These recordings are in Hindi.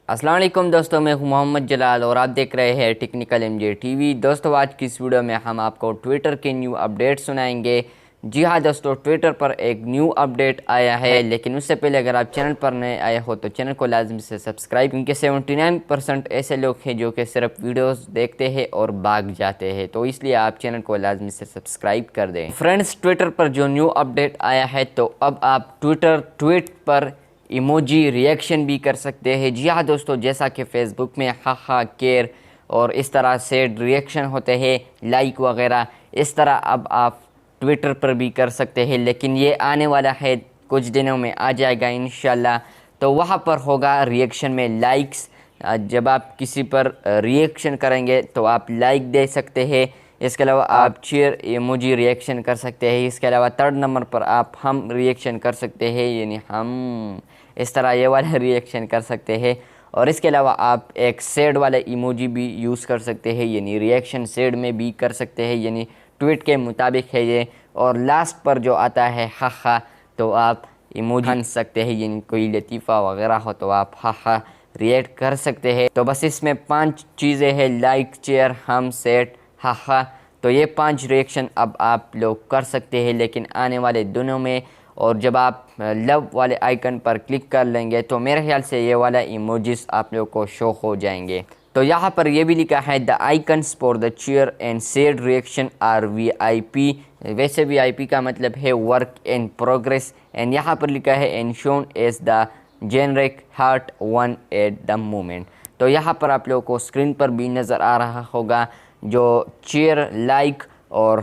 अस्सलाम वालेकुम दोस्तों, मैं हूं मोहम्मद जलाल और आप देख रहे हैं टेक्निकल एमजे टीवी। दोस्तों, आज की इस वीडियो में हम आपको ट्विटर के न्यू अपडेट सुनाएंगे। जी हाँ दोस्तों, ट्विटर पर एक न्यू अपडेट आया है, लेकिन उससे पहले अगर आप चैनल पर नए आए हो तो चैनल को लाजमी से सब्सक्राइब, क्योंकि 79% ऐसे लोग हैं जो कि सिर्फ वीडियोस देखते हैं और भाग जाते हैं, तो इसलिए आप चैनल को लाजमी से सब्सक्राइब कर दें। फ्रेंड्स, ट्विटर पर जो न्यू अपडेट आया है, तो अब आप ट्विटर ट्वीट पर इमोजी रिएक्शन भी कर सकते हैं। जी हाँ दोस्तों, जैसा कि फेसबुक में हा केयर और इस तरह से रिएक्शन होते हैं, लाइक वगैरह, इस तरह अब आप ट्विटर पर भी कर सकते हैं। लेकिन ये आने वाला है, कुछ दिनों में आ जाएगा इंशाल्लाह। तो वहाँ पर होगा रिएक्शन में लाइक्स। जब आप किसी पर रिएक्शन करेंगे तो आप लाइक दे सकते हैं। इसके अलावा आप चीयर इमोजी रिएक्शन कर सकते हैं। इसके अलावा थर्ड नंबर पर आप हम रिएक्शन कर सकते हैं, यानी हम इस तरह ये वाला रिएक्शन कर सकते हैं। और इसके अलावा आप एक सैड वाला इमोजी भी यूज़ कर सकते हैं, यानी रिएक्शन सैड में भी कर सकते हैं, यानी ट्वीट के मुताबिक है ये। और लास्ट पर जो आता है हा, तो आप इमोजी हंस सकते हैं, यानी कोई लतीफ़ा वगैरह हो तो आप हा रिएक्ट कर सकते हैं। तो बस इसमें 5 चीज़ें हैं, लाइक, चेयर, हम, सैड, हा। तो ये 5 रिएक्शन अब आप लोग कर सकते हैं, लेकिन आने वाले दिनों में। और जब आप लव वाले आइकन पर क्लिक कर लेंगे तो मेरे ख्याल से ये वाला इमोजीज आप लोग को शो हो जाएंगे। तो यहाँ पर ये भी लिखा है, the icons for the cheer and sad reaction are VIP. वैसे वीआईपी का मतलब है वर्क इन प्रोग्रेस, एंड यहाँ पर लिखा है and shown as the generic heart one at the moment. तो यहाँ पर आप लोगों को स्क्रीन पर भी नज़र आ रहा होगा, जो चेयर, लाइक और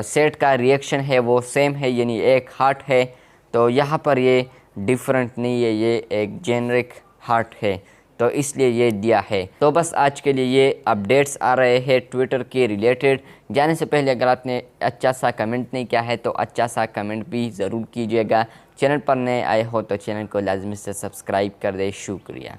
सेट का रिएक्शन है वो सेम है, यानी एक हार्ट है। तो यहाँ पर ये डिफरेंट नहीं है, ये एक जेनरिक हार्ट है, तो इसलिए ये दिया है। तो बस आज के लिए ये अपडेट्स आ रहे हैं ट्विटर के रिलेटेड। जाने से पहले अगर आपने अच्छा सा कमेंट नहीं किया है तो अच्छा सा कमेंट भी ज़रूर कीजिएगा। चैनल पर नए आए हो तो चैनल को लाजमी से सब्सक्राइब कर दे। शुक्रिया।